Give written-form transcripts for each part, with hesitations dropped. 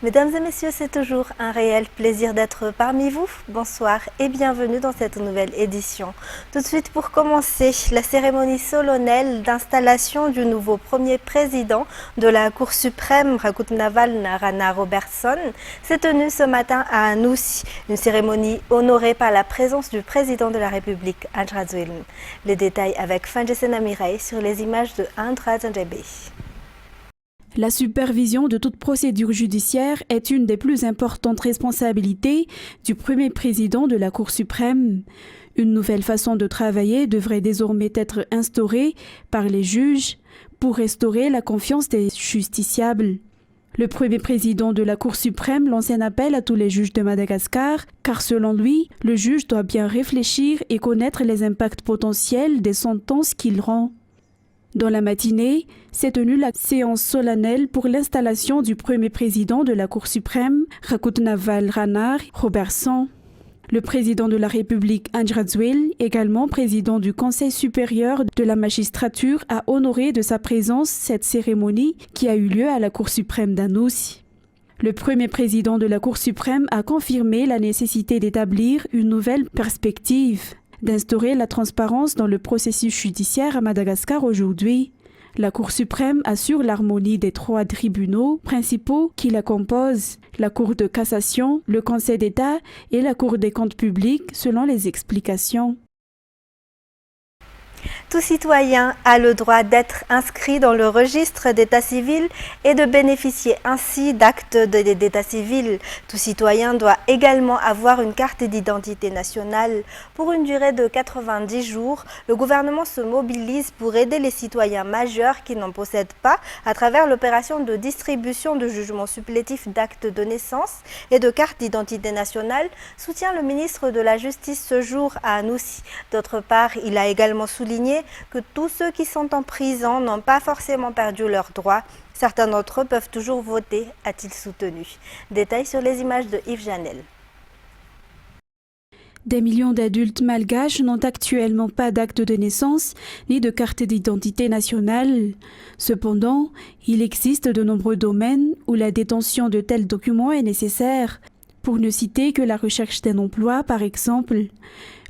Mesdames et messieurs, c'est toujours un réel plaisir d'être parmi vous. Bonsoir et bienvenue dans cette nouvelle édition. Tout de suite pour commencer, la cérémonie solennelle d'installation du nouveau premier président de la Cour suprême, Rakutnaval Rana Robertson, s'est tenue ce matin à Anoussi. Une cérémonie honorée par la présence du président de la République, Andra Zouilm. Les détails avec Fanjesena Mireille sur les images de Andra Zanjebe. La supervision de toute procédure judiciaire est une des plus importantes responsabilités du premier président de la Cour suprême. Une nouvelle façon de travailler devrait désormais être instaurée par les juges pour restaurer la confiance des justiciables. Le premier président de la Cour suprême lance un appel à tous les juges de Madagascar, car selon lui, le juge doit bien réfléchir et connaître les impacts potentiels des sentences qu'il rend. Dans la matinée, s'est tenue la séance solennelle pour l'installation du premier président de la Cour suprême, Rakutnaval Rana Robertson. Le président de la République, Andra Zouilm, également président du Conseil supérieur de la magistrature, a honoré de sa présence cette cérémonie qui a eu lieu à la Cour suprême d'Anoussi. Le premier président de la Cour suprême a confirmé la nécessité d'établir une nouvelle perspective, d'instaurer la transparence dans le processus judiciaire à Madagascar aujourd'hui. La Cour suprême assure l'harmonie des trois tribunaux principaux qui la composent, la Cour de cassation, le Conseil d'État et la Cour des comptes publics, selon les explications. Tout citoyen a le droit d'être inscrit dans le registre d'état civil et de bénéficier ainsi d'actes d'état civil. Tout citoyen doit également avoir une carte d'identité nationale. Pour une durée de 90 jours, le gouvernement se mobilise pour aider les citoyens majeurs qui n'en possèdent pas à travers l'opération de distribution de jugements supplétifs d'actes de naissance et de cartes d'identité nationale, soutient le ministre de la Justice ce jour à Anoussi. D'autre part, il a également souligné que tous ceux qui sont en prison n'ont pas forcément perdu leurs droits. Certains d'entre eux peuvent toujours voter, a-t-il soutenu. Détails sur les images de Yves Janel. Des millions d'adultes malgaches n'ont actuellement pas d'acte de naissance ni de carte d'identité nationale. Cependant, il existe de nombreux domaines où la détention de tels documents est nécessaire. Pour ne citer que la recherche d'un emploi, par exemple.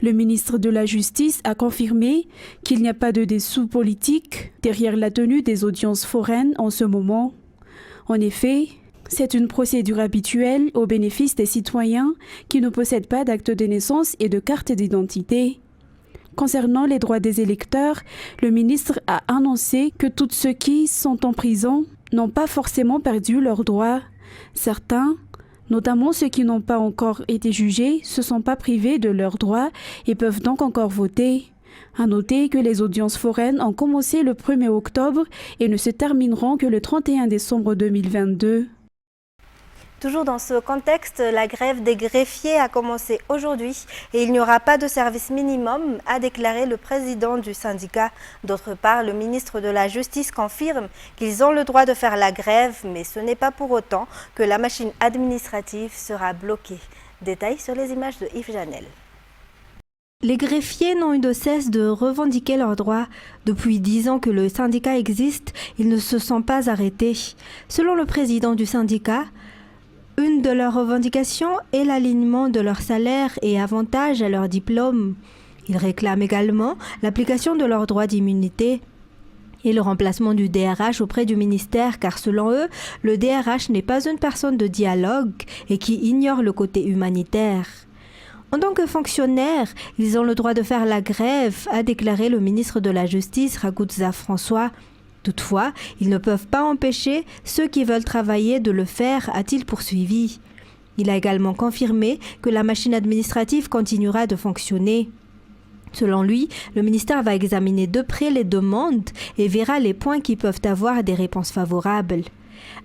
Le ministre de la Justice a confirmé qu'il n'y a pas de dessous politique derrière la tenue des audiences foraines en ce moment. En effet, c'est une procédure habituelle au bénéfice des citoyens qui ne possèdent pas d'acte de naissance et de carte d'identité. Concernant les droits des électeurs, le ministre a annoncé que tous ceux qui sont en prison n'ont pas forcément perdu leurs droits. Certains, notamment ceux qui n'ont pas encore été jugés, se sont pas privés de leurs droits et peuvent donc encore voter. À noter que les audiences foraines ont commencé le 1er octobre et ne se termineront que le 31 décembre 2022. Toujours dans ce contexte, la grève des greffiers a commencé aujourd'hui et il n'y aura pas de service minimum, a déclaré le président du syndicat. D'autre part, le ministre de la Justice confirme qu'ils ont le droit de faire la grève, mais ce n'est pas pour autant que la machine administrative sera bloquée. Détails sur les images de Yves Janel. Les greffiers n'ont eu de cesse de revendiquer leurs droits. Depuis 10 ans que le syndicat existe, ils ne se sont pas arrêtés. Selon le président du syndicat, une de leurs revendications est l'alignement de leur salaire et avantages à leur diplôme. Ils réclament également l'application de leurs droits d'immunité et le remplacement du DRH auprès du ministère, car selon eux, le DRH n'est pas une personne de dialogue et qui ignore le côté humanitaire. En tant que fonctionnaires, ils ont le droit de faire la grève, a déclaré le ministre de la Justice, Ragoutza François. Toutefois, ils ne peuvent pas empêcher ceux qui veulent travailler de le faire, a-t-il poursuivi. Il a également confirmé que la machine administrative continuera de fonctionner. Selon lui, le ministère va examiner de près les demandes et verra les points qui peuvent avoir des réponses favorables.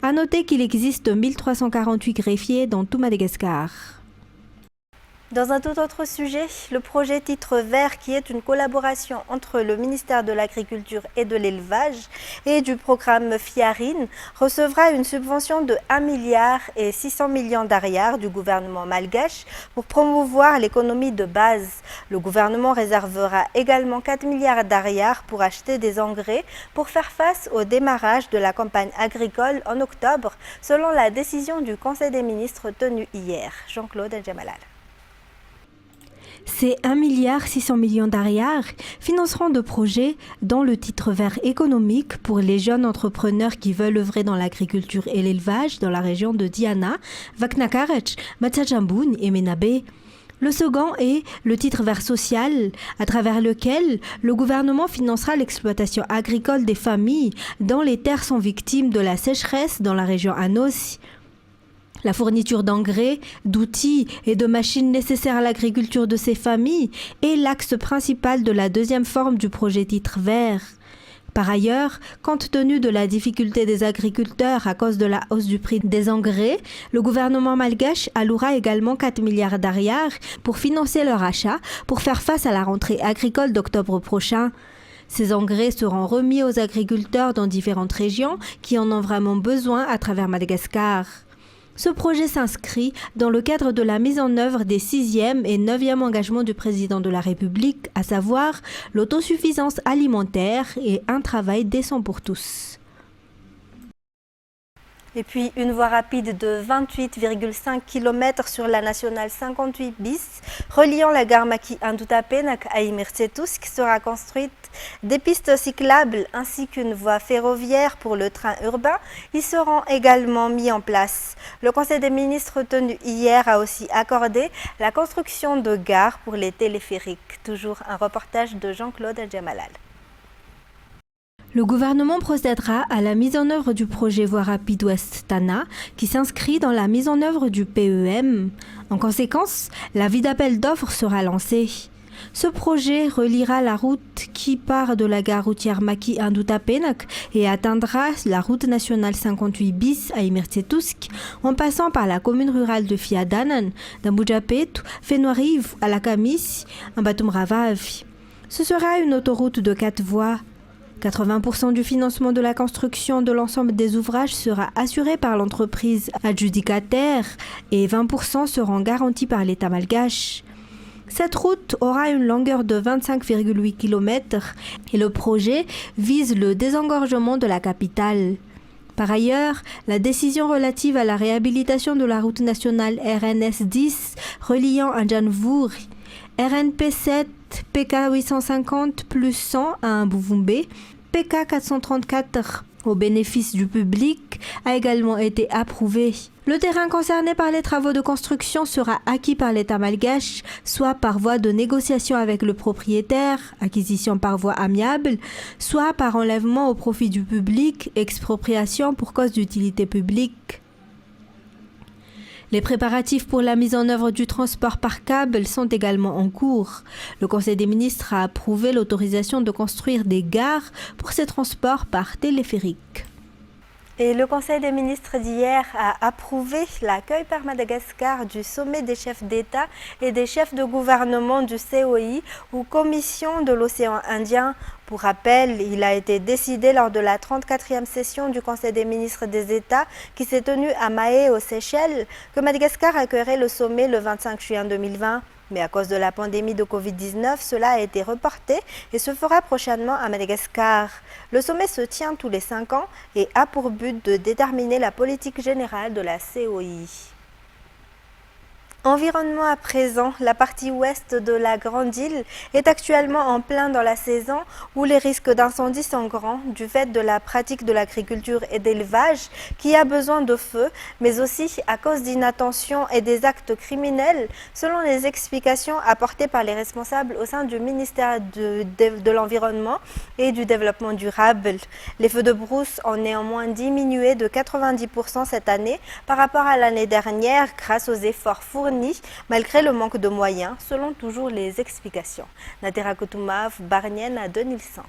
À noter qu'il existe 1348 greffiers dans tout Madagascar. Dans un tout autre sujet, le projet Titre Vert, qui est une collaboration entre le ministère de l'Agriculture et de l'Élevage et du programme FIARIN, recevra une subvention de 1 milliard et 600 millions d'ariars du gouvernement malgache pour promouvoir l'économie de base. Le gouvernement réservera également 4 milliards d'ariars pour acheter des engrais pour faire face au démarrage de la campagne agricole en octobre, selon la décision du Conseil des ministres tenue hier. Jean-Claude Djamalal. Ces 1,6 milliard d'ariars financeront de projets dans le titre vert économique pour les jeunes entrepreneurs qui veulent œuvrer dans l'agriculture et l'élevage dans la région de Diana, Vaknakarech, Matsajamboun et Menabe. Le second est le titre vert social, à travers lequel le gouvernement financera l'exploitation agricole des familles dont les terres sont victimes de la sécheresse dans la région Anossi. La fourniture d'engrais, d'outils et de machines nécessaires à l'agriculture de ces familles est l'axe principal de la deuxième forme du projet titre vert. Par ailleurs, compte tenu de la difficulté des agriculteurs à cause de la hausse du prix des engrais, le gouvernement malgache allouera également 4 milliards d'ariars pour financer leur achat pour faire face à la rentrée agricole d'octobre prochain. Ces engrais seront remis aux agriculteurs dans différentes régions qui en ont vraiment besoin à travers Madagascar. Ce projet s'inscrit dans le cadre de la mise en œuvre des 6e et 9e engagements du président de la République, à savoir l'autosuffisance alimentaire et un travail décent pour tous. Et puis une voie rapide de 28,5 km sur la nationale 58 bis, reliant la gare Maki-Indutapenak à Imirtsetusk, sera construite. Des pistes cyclables ainsi qu'une voie ferroviaire pour le train urbain y seront également mis en place. Le Conseil des ministres tenu hier a aussi accordé la construction de gares pour les téléphériques. Toujours un reportage de Jean-Claude Djamalal. Le gouvernement procédera à la mise en œuvre du projet Voie rapide Ouest-Tana qui s'inscrit dans la mise en œuvre du PEM. En conséquence, l'avis d'appel d'offres sera lancé. Ce projet reliera la route qui part de la gare routière Maki-Indutapenak et atteindra la route nationale 58 bis à Imirtsetusk en passant par la commune rurale de Fiadanan, d'Ambujapet, Fenoiriv, à la Kamis, en Batumravavi. Ce sera une autoroute de 4 voies. 80% du financement de la construction de l'ensemble des ouvrages sera assuré par l'entreprise adjudicataire et 20% seront garantis par l'État malgache. Cette route aura une longueur de 25,8 km et le projet vise le désengorgement de la capitale. Par ailleurs, la décision relative à la réhabilitation de la route nationale RNS 10 reliant Anjanvour, RNP 7, PK 850 plus 100 à Mbuvumbe, PK 434 au bénéfice du public a également été approuvé. Le terrain concerné par les travaux de construction sera acquis par l'État malgache, soit par voie de négociation avec le propriétaire, acquisition par voie amiable, soit par enlèvement au profit du public, expropriation pour cause d'utilité publique. Les préparatifs pour la mise en œuvre du transport par câble sont également en cours. Le Conseil des ministres a approuvé l'autorisation de construire des gares pour ces transports par téléphérique. Et le Conseil des ministres d'hier a approuvé l'accueil par Madagascar du sommet des chefs d'État et des chefs de gouvernement du COI ou Commission de l'océan Indien. Pour rappel, il a été décidé lors de la 34e session du Conseil des ministres des États qui s'est tenue à Mahé aux Seychelles que Madagascar accueillerait le sommet le 25 juin 2020. Mais à cause de la pandémie de Covid-19, cela a été reporté et se fera prochainement à Madagascar. Le sommet se tient tous les 5 ans et a pour but de déterminer la politique générale de la COI. Environnement à présent, la partie ouest de la Grande Île est actuellement en plein dans la saison où les risques d'incendie sont grands du fait de la pratique de l'agriculture et d'élevage qui a besoin de feu, mais aussi à cause d'inattention et des actes criminels, selon les explications apportées par les responsables au sein du ministère de l'Environnement et du Développement durable. Les feux de brousse ont néanmoins diminué de 90% cette année par rapport à l'année dernière grâce aux efforts fournis malgré le manque de moyens, selon toujours les explications. Natera Koutumav, Barnienne à 2100.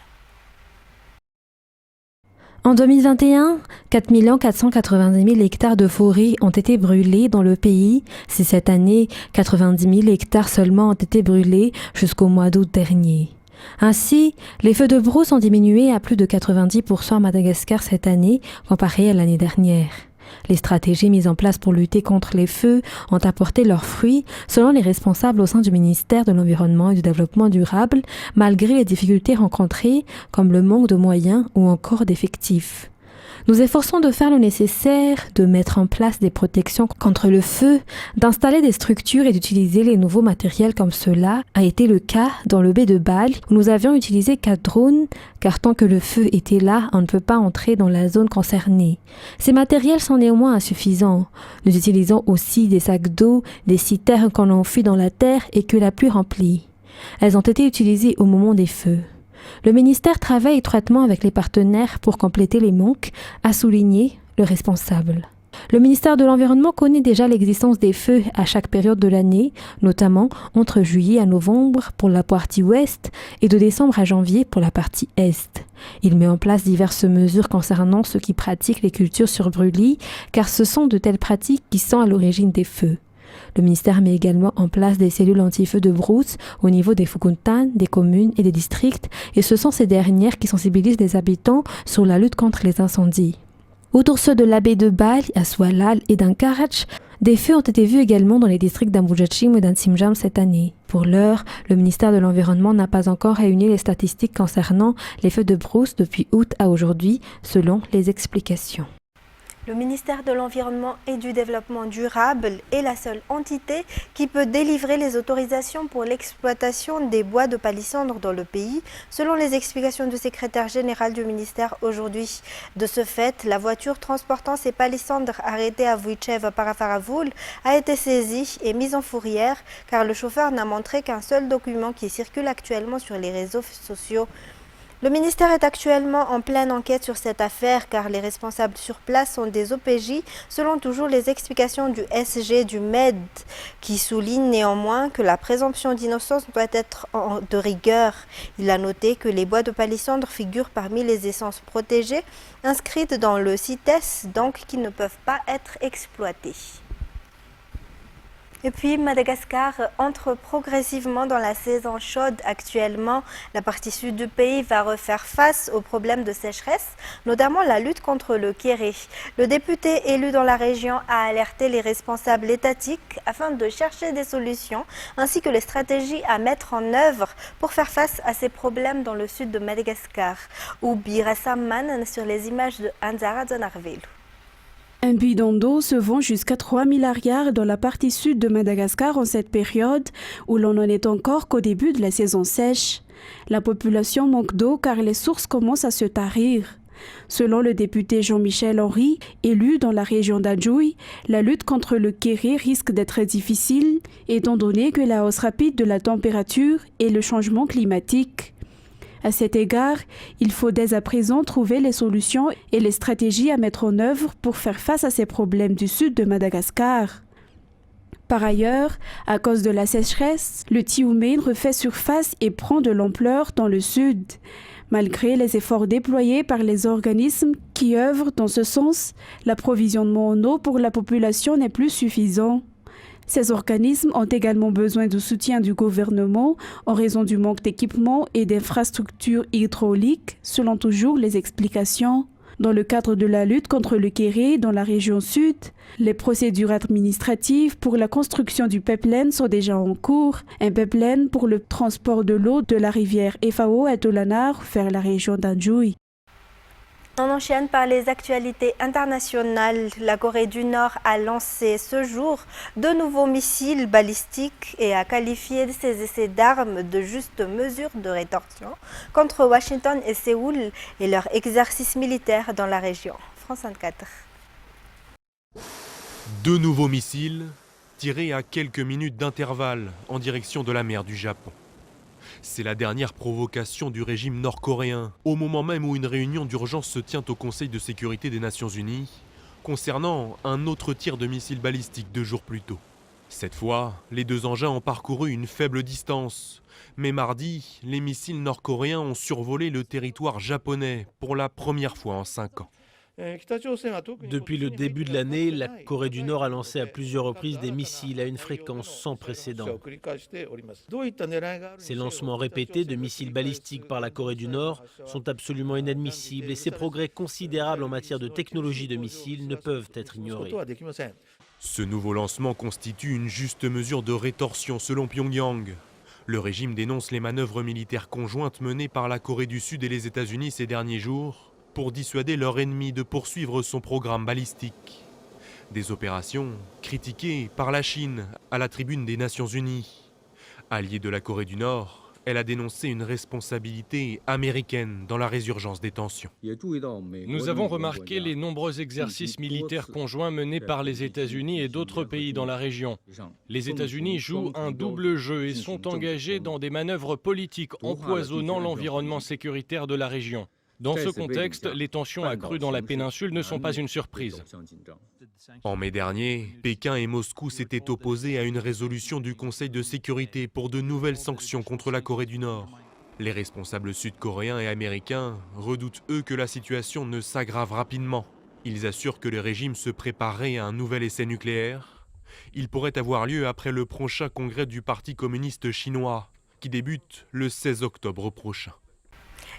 En 2021, 4 490 000 hectares de forêt ont été brûlés dans le pays. Si cette année, 90 000 hectares seulement ont été brûlés jusqu'au mois d'août dernier. Ainsi, les feux de brousse ont diminué à plus de 90% à Madagascar cette année comparé à l'année dernière. Les stratégies mises en place pour lutter contre les feux ont apporté leurs fruits, selon les responsables au sein du ministère de l'Environnement et du Développement durable, malgré les difficultés rencontrées, comme le manque de moyens ou encore d'effectifs. Nous efforçons de faire le nécessaire, de mettre en place des protections contre le feu, d'installer des structures et d'utiliser les nouveaux matériels comme cela a été le cas dans le baie de Bâle où nous avions utilisé 4 drones car tant que le feu était là, on ne peut pas entrer dans la zone concernée. Ces matériels sont néanmoins insuffisants. Nous utilisons aussi des sacs d'eau, des citernes qu'on enfuit dans la terre et que la pluie remplit. Elles ont été utilisées au moment des feux. Le ministère travaille étroitement avec les partenaires pour compléter les manques, a souligné le responsable. Le ministère de l'Environnement connaît déjà l'existence des feux à chaque période de l'année, notamment entre juillet à novembre pour la partie ouest et de décembre à janvier pour la partie est. Il met en place diverses mesures concernant ceux qui pratiquent les cultures sur brûlis, car ce sont de telles pratiques qui sont à l'origine des feux. Le ministère met également en place des cellules anti-feu de brousse au niveau des Fukuntan, des communes et des districts, et ce sont ces dernières qui sensibilisent les habitants sur la lutte contre les incendies. Autour ceux de la baie de Bâle, à Swalal et d'Ankarach, des feux ont été vus également dans les districts d'Ambujachim et d'Antsimjam cette année. Pour l'heure, le ministère de l'Environnement n'a pas encore réuni les statistiques concernant les feux de brousse depuis août à aujourd'hui, selon les explications. Le ministère de l'Environnement et du Développement durable est la seule entité qui peut délivrer les autorisations pour l'exploitation des bois de palissandre dans le pays, selon les explications du secrétaire général du ministère aujourd'hui. De ce fait, la voiture transportant ces palissandres arrêtée à Vuichev Parafaravoul a été saisie et mise en fourrière car le chauffeur n'a montré qu'un seul document qui circule actuellement sur les réseaux sociaux. Le ministère est actuellement en pleine enquête sur cette affaire car les responsables sur place sont des OPJ, selon toujours les explications du SG du MED, qui souligne néanmoins que la présomption d'innocence doit être de rigueur. Il a noté que les bois de palissandre figurent parmi les essences protégées inscrites dans le CITES, donc qui ne peuvent pas être exploitées. Et puis Madagascar entre progressivement dans la saison chaude actuellement. La partie sud du pays va refaire face aux problèmes de sécheresse, notamment la lutte contre le kéré. Le député élu dans la région a alerté les responsables étatiques afin de chercher des solutions ainsi que les stratégies à mettre en œuvre pour faire face à ces problèmes dans le sud de Madagascar. Ou Birasamman sur les images de Anzara Zonarvelu. Un bidon d'eau se vend jusqu'à 3 milliards dans la partie sud de Madagascar en cette période où l'on n'en est encore qu'au début de la saison sèche. La population manque d'eau car les sources commencent à se tarir. Selon le député Jean-Michel Henry, élu dans la région d'Adjoui, la lutte contre le kéré risque d'être difficile étant donné que la hausse rapide de la température et le changement climatique. À cet égard, il faut dès à présent trouver les solutions et les stratégies à mettre en œuvre pour faire face à ces problèmes du sud de Madagascar. Par ailleurs, à cause de la sécheresse, le Tioumen refait surface et prend de l'ampleur dans le sud. Malgré les efforts déployés par les organismes qui œuvrent dans ce sens, l'approvisionnement en eau pour la population n'est plus suffisant. Ces organismes ont également besoin du soutien du gouvernement en raison du manque d'équipements et d'infrastructures hydrauliques, selon toujours les explications. Dans le cadre de la lutte contre le kéré dans la région sud, les procédures administratives pour la construction du pipeline sont déjà en cours. Un pipeline pour le transport de l'eau de la rivière Efao à Tolanar vers la région d'Anjoui. On enchaîne par les actualités internationales. La Corée du Nord a lancé ce jour de nouveaux missiles balistiques et a qualifié ces essais d'armes de juste mesure de rétorsion contre Washington et Séoul et leur exercice militaire dans la région. France 24. Deux nouveaux missiles tirés à quelques minutes d'intervalle en direction de la mer du Japon. C'est la dernière provocation du régime nord-coréen, au moment même où une réunion d'urgence se tient au Conseil de sécurité des Nations Unies, concernant un autre tir de missiles balistiques 2 jours plus tôt. Cette fois, les deux engins ont parcouru une faible distance, mais mardi, les missiles nord-coréens ont survolé le territoire japonais pour la première fois en 5 ans. Depuis le début de l'année, la Corée du Nord a lancé à plusieurs reprises des missiles à une fréquence sans précédent. Ces lancements répétés de missiles balistiques par la Corée du Nord sont absolument inadmissibles et ces progrès considérables en matière de technologie de missiles ne peuvent être ignorés. Ce nouveau lancement constitue une juste mesure de rétorsion selon Pyongyang. Le régime dénonce les manœuvres militaires conjointes menées par la Corée du Sud et les États-Unis ces derniers jours pour dissuader leur ennemi de poursuivre son programme balistique. Des opérations critiquées par la Chine à la tribune des Nations Unies. Alliée de la Corée du Nord, elle a dénoncé une responsabilité américaine dans la résurgence des tensions. Nous avons remarqué les nombreux exercices militaires conjoints menés par les États-Unis et d'autres pays dans la région. Les États-Unis jouent un double jeu et sont engagés dans des manœuvres politiques empoisonnant l'environnement sécuritaire de la région. Dans ce contexte, les tensions accrues dans la péninsule ne sont pas une surprise. En mai dernier, Pékin et Moscou s'étaient opposés à une résolution du Conseil de sécurité pour de nouvelles sanctions contre la Corée du Nord. Les responsables sud-coréens et américains redoutent eux que la situation ne s'aggrave rapidement. Ils assurent que le régime se préparerait à un nouvel essai nucléaire. Il pourrait avoir lieu après le prochain congrès du Parti communiste chinois, qui débute le 16 octobre prochain.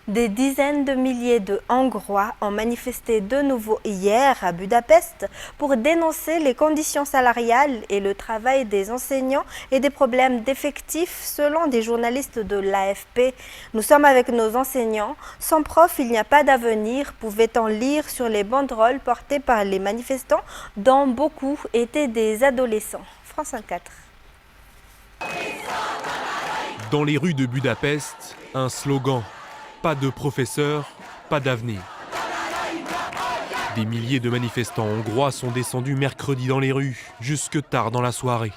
Des dizaines de milliers de Hongrois ont manifesté de nouveau hier à Budapest pour dénoncer les conditions salariales et le travail des enseignants et des problèmes d'effectifs selon des journalistes de l'AFP. Nous sommes avec nos enseignants. Sans prof, il n'y a pas d'avenir, pouvait-on lire sur les banderoles portées par les manifestants dont beaucoup étaient des adolescents. France 24. Dans les rues de Budapest, un slogan. Pas de professeurs, pas d'avenir. Des milliers de manifestants hongrois sont descendus mercredi dans les rues, jusque tard dans la soirée.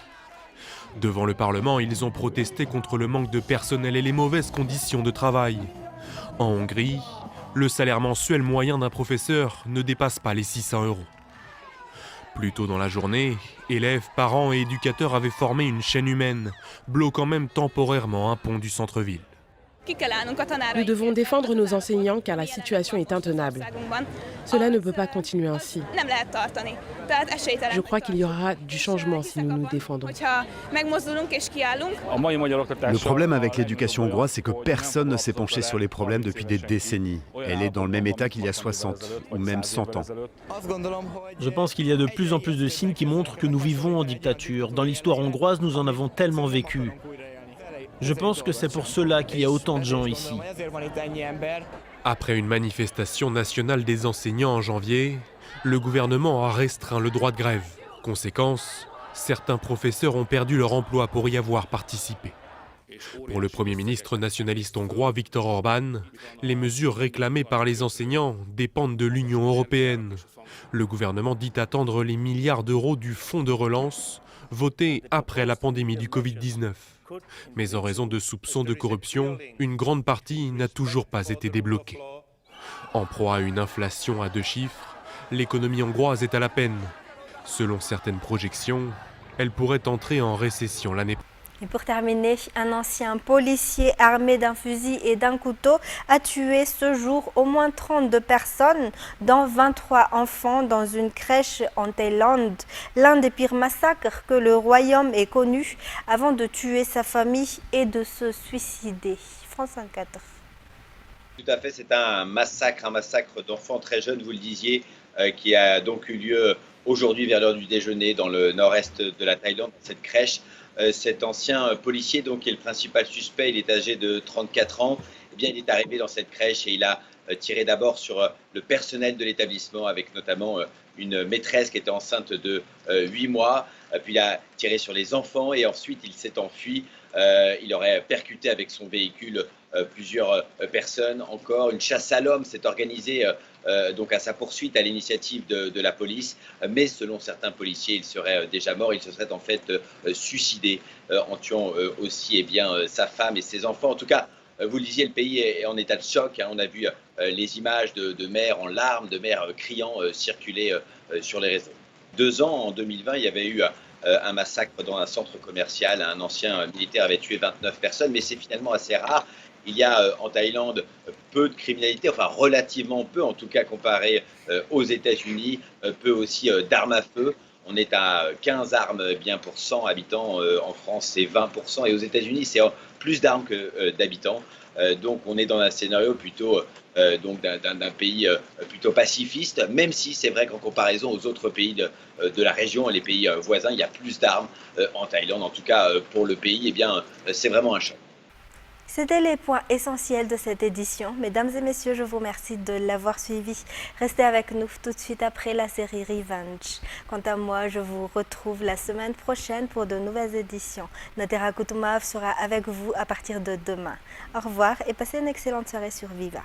Devant le Parlement, ils ont protesté contre le manque de personnel et les mauvaises conditions de travail. En Hongrie, le salaire mensuel moyen d'un professeur ne dépasse pas les 600 €. Plus tôt dans la journée, élèves, parents et éducateurs avaient formé une chaîne humaine, bloquant même temporairement un pont du centre-ville. Nous devons défendre nos enseignants car la situation est intenable. Cela ne peut pas continuer ainsi. Je crois qu'il y aura du changement si nous nous défendons. Le problème avec l'éducation hongroise, c'est que personne ne s'est penché sur les problèmes depuis des décennies. Elle est dans le même état qu'il y a 60 ou même 100 ans. Je pense qu'il y a de plus en plus de signes qui montrent que nous vivons en dictature. Dans l'histoire hongroise, nous en avons tellement vécu. Je pense que c'est pour cela qu'il y a autant de gens ici. Après une manifestation nationale des enseignants en janvier, le gouvernement a restreint le droit de grève. Conséquence, certains professeurs ont perdu leur emploi pour y avoir participé. Pour le Premier ministre nationaliste hongrois Viktor Orbán, les mesures réclamées par les enseignants dépendent de l'Union européenne. Le gouvernement dit attendre les milliards d'euros du fonds de relance, voté après la pandémie du Covid-19. Mais en raison de soupçons de corruption, une grande partie n'a toujours pas été débloquée. En proie à une inflation à 2 chiffres, l'économie hongroise est à la peine. Selon certaines projections, elle pourrait entrer en récession l'année prochaine. Et pour terminer, un ancien policier armé d'un fusil et d'un couteau a tué ce jour au moins 32 personnes, dont 23 enfants dans une crèche en Thaïlande. L'un des pires massacres que le royaume ait connu avant de tuer sa famille et de se suicider. France 24. Tout à fait, c'est un massacre d'enfants très jeunes, vous le disiez, qui a donc eu lieu aujourd'hui vers l'heure du déjeuner dans le nord-est de la Thaïlande, cette crèche. Cet ancien policier, donc, qui est le principal suspect, il est âgé de 34 ans, eh bien, il est arrivé dans cette crèche et il a tiré d'abord sur le personnel de l'établissement, avec notamment une maîtresse qui était enceinte de 8 mois, puis il a tiré sur les enfants et ensuite il s'est enfui. Il aurait percuté avec son véhicule plusieurs personnes. Encore une chasse à l'homme s'est organisée donc à sa poursuite à l'initiative de la police, mais selon certains policiers, il serait déjà mort. Il se serait en fait suicidé en tuant aussi sa femme et ses enfants. En tout cas, vous le disiez, le pays est en état de choc. On a vu les images de mères en larmes, de mères criant circuler sur les réseaux. 2 ans, en 2020, il y avait eu un massacre dans un centre commercial. Un ancien militaire avait tué 29 personnes, mais c'est finalement assez rare. Il y a en Thaïlande peu de criminalité, enfin relativement peu, en tout cas comparé aux États-Unis, peu aussi d'armes à feu. On est à 15 armes bien pour 100 habitants. En France, c'est 20%. Et aux États-Unis, c'est plus d'armes que d'habitants. Donc, on est dans un scénario plutôt d'un pays plutôt pacifiste, même si c'est vrai qu'en comparaison aux autres pays de la région et les pays voisins, il y a plus d'armes en Thaïlande. En tout cas, pour le pays, eh bien, c'est vraiment un choc. C'était les points essentiels de cette édition. Mesdames et messieurs, je vous remercie de l'avoir suivi. Restez avec nous tout de suite après la série Revenge. Quant à moi, je vous retrouve la semaine prochaine pour de nouvelles éditions. Natera Koutoumov sera avec vous à partir de demain. Au revoir et passez une excellente soirée sur Viva.